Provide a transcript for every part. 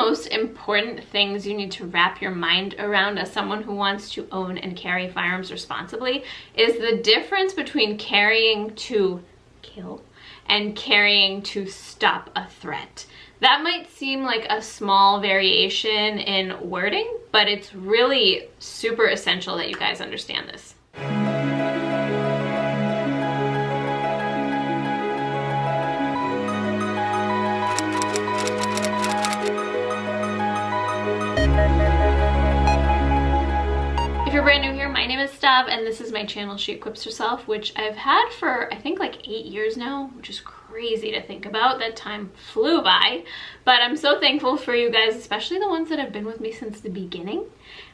most important things you need to wrap your mind around as someone who wants to own and carry firearms responsibly is the difference between carrying to kill and carrying to stop a threat. That might seem like a small variation in wording, but it's really super essential that you guys understand this. If you're brand new here, my name is Deb, and this is my channel, She Equips Herself, which I've had for, I think, like 8 years now, which is crazy to think about. That time flew by, but I'm so thankful for you guys, especially the ones that have been with me since the beginning.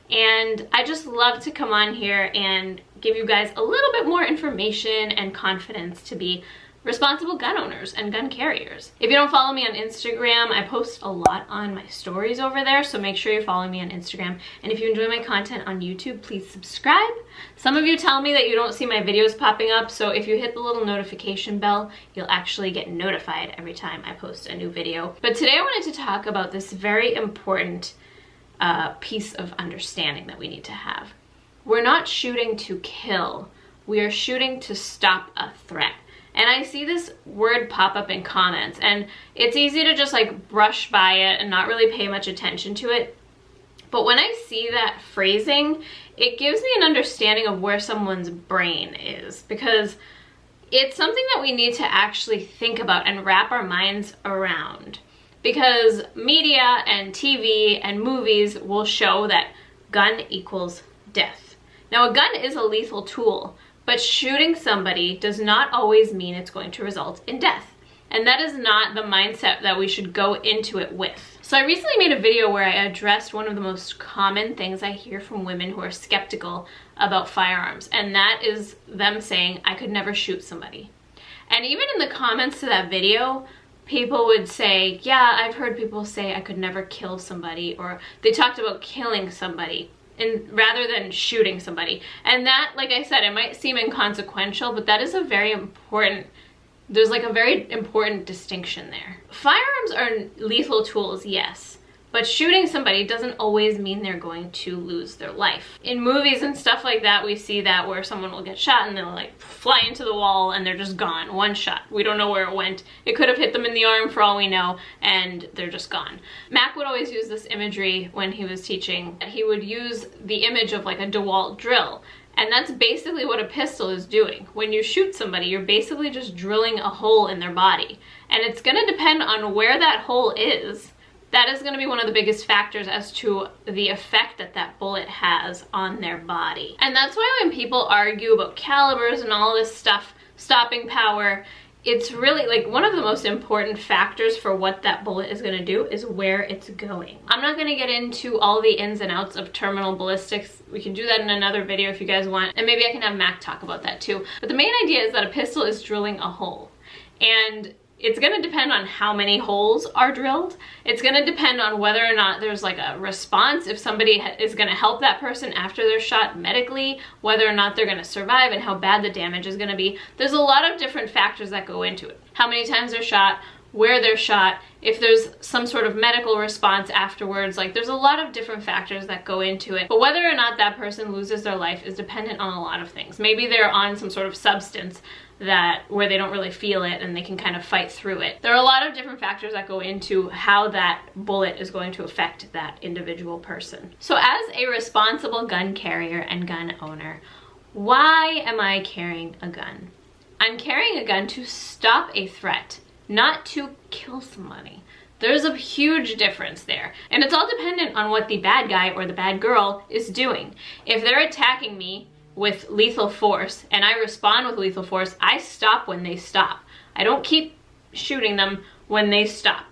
And I just love to come on here and give you guys a little bit more information and confidence to be responsible gun owners and gun carriers. If you don't follow me on Instagram, I post a lot on my stories over there, so make sure you're following me on Instagram. And if you enjoy my content on YouTube, please subscribe. Some of you tell me that you don't see my videos popping up, so if you hit the little notification bell, you'll actually get notified every time I post a new video. But today I wanted to talk about this very important piece of understanding that we need to have. We're not shooting to kill, we are shooting to stop a threat. And I see this word pop up in comments, and it's easy to just like brush by it and not really pay much attention to it. But when I see that phrasing, it gives me an understanding of where someone's brain is, because it's something that we need to actually think about and wrap our minds around. Because media and TV and movies will show that gun equals death. Now, a gun is a lethal tool, but shooting somebody does not always mean it's going to result in death. And that is not the mindset that we should go into it with. So I recently made a video where I addressed one of the most common things I hear from women who are skeptical about firearms, and that is them saying, I could never shoot somebody. And even in the comments to that video, people would say, yeah, I've heard people say I could never kill somebody, or they talked about killing somebody rather than shooting somebody. And that, like I said, it might seem inconsequential, but that is a very important, there's like a very important distinction there. Firearms are lethal tools, yes, but shooting somebody doesn't always mean they're going to lose their life. In movies and stuff like that, we see that where someone will get shot and they'll like fly into the wall and they're just gone. One shot. We don't know where it went. It could have hit them in the arm for all we know, and they're just gone. Mac would always use this imagery when he was teaching. He would use the image of like a DeWalt drill. And that's basically what a pistol is doing. When you shoot somebody, you're basically just drilling a hole in their body. And it's gonna depend on where that hole is. That is going to be one of the biggest factors as to the effect that that bullet has on their body. And that's why when people argue about calibers and all this stuff, stopping power, it's really like one of the most important factors for what that bullet is going to do is where it's going. I'm not going to get into all the ins and outs of terminal ballistics. We can do that in another video if you guys want, and maybe I can have Mac talk about that too. But the main idea is that a pistol is drilling a hole, and it's going to depend on how many holes are drilled. It's going to depend on whether or not there's like a response, if somebody is going to help that person after they're shot medically, whether or not they're going to survive, and how bad the damage is going to be. There's a lot of different factors that go into it. How many times they're shot, where they're shot, if there's some sort of medical response afterwards. Like, there's a lot of different factors that go into it. But whether or not that person loses their life is dependent on a lot of things. Maybe they're on some sort of substance where they don't really feel it and they can kind of fight through it. There are a lot of different factors that go into how that bullet is going to affect that individual person. So as a responsible gun carrier and gun owner, why am I carrying a gun? I'm carrying a gun to stop a threat, not to kill somebody. There's a huge difference there. And it's all dependent on what the bad guy or the bad girl is doing. If they're attacking me with lethal force and I respond with lethal force, I stop when they stop. I don't keep shooting them when they stop.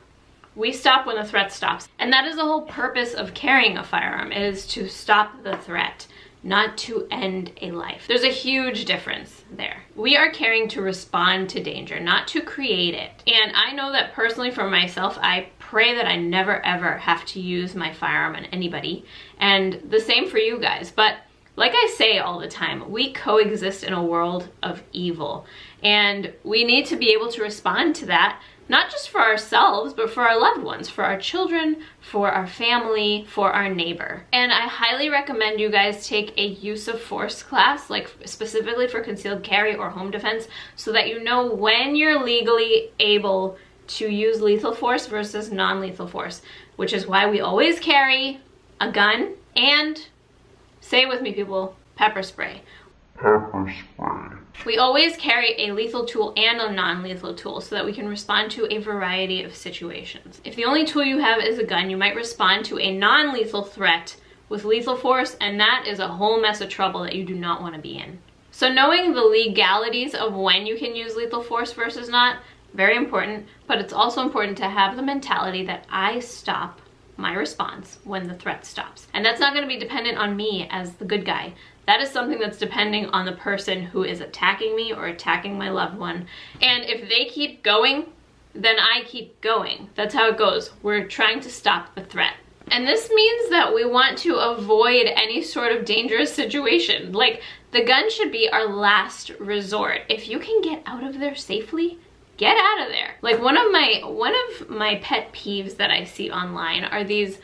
We stop when the threat stops. And that is the whole purpose of carrying a firearm, is to stop the threat, not to end a life. There's a huge difference there. We are carrying to respond to danger, not to create it. And I know that personally for myself, I pray that I never ever have to use my firearm on anybody. And the same for you guys. But like I say all the time, we coexist in a world of evil, and we need to be able to respond to that not just for ourselves, but for our loved ones, for our children, for our family, for our neighbor. And I highly recommend you guys take a use of force class, like specifically for concealed carry or home defense, so that you know when you're legally able to use lethal force versus non-lethal force, which is why we always carry a gun and, say it with me people, pepper spray. Pepper spray. We always carry a lethal tool and a non-lethal tool so that we can respond to a variety of situations. If the only tool you have is a gun, you might respond to a non-lethal threat with lethal force, and that is a whole mess of trouble that you do not want to be in. So knowing the legalities of when you can use lethal force versus not, very important, but it's also important to have the mentality that I stop my response when the threat stops. And that's not going to be dependent on me as the good guy. That is something that's depending on the person who is attacking me or attacking my loved one. And if they keep going, then I keep going. That's how it goes. We're trying to stop the threat. And this means that we want to avoid any sort of dangerous situation. Like, the gun should be our last resort. If you can get out of there safely, get out of there. Like, one of my pet peeves that I see online are these,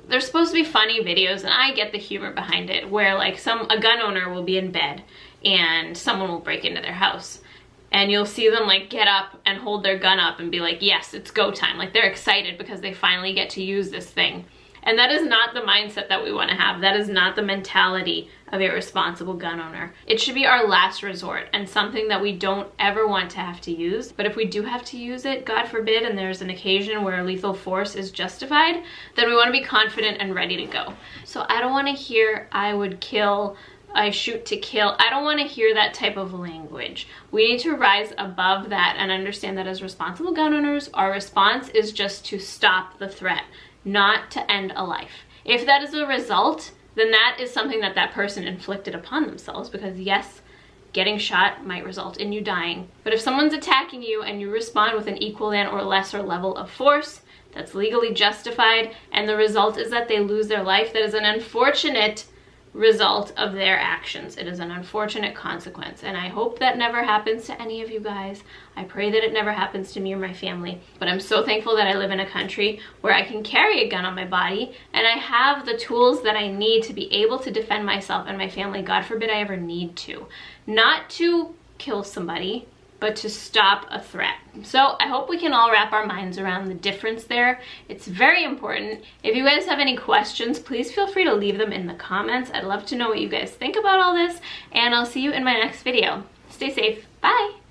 they're supposed to be funny videos, and I get the humor behind it, where like a gun owner will be in bed and someone will break into their house, and you'll see them like get up and hold their gun up and be like, yes, it's go time. Like, they're excited because they finally get to use this thing. And that is not the mindset that we want to have. That is not the mentality of a responsible gun owner. It should be our last resort and something that we don't ever want to have to use. But if we do have to use it, God forbid, and there's an occasion where lethal force is justified, then we want to be confident and ready to go. So I don't want to hear I would kill, I shoot to kill. I don't want to hear that type of language. We need to rise above that and understand that as responsible gun owners, our response is just to stop the threat, not to end a life. If that is a result, then that is something that that person inflicted upon themselves, because yes, getting shot might result in you dying. But if someone's attacking you and you respond with an equal and or lesser level of force that's legally justified, and the result is that they lose their life, that is an unfortunate result of their actions. It is an unfortunate consequence, and I hope that never happens to any of you guys. I pray that it never happens to me or my family, but I'm so thankful that I live in a country where I can carry a gun on my body and I have the tools that I need to be able to defend myself and my family. God forbid I ever need to. Not to kill somebody, but to stop a threat. So I hope we can all wrap our minds around the difference there. It's very important. If you guys have any questions, please feel free to leave them in the comments. I'd love to know what you guys think about all this, and I'll see you in my next video. Stay safe. Bye.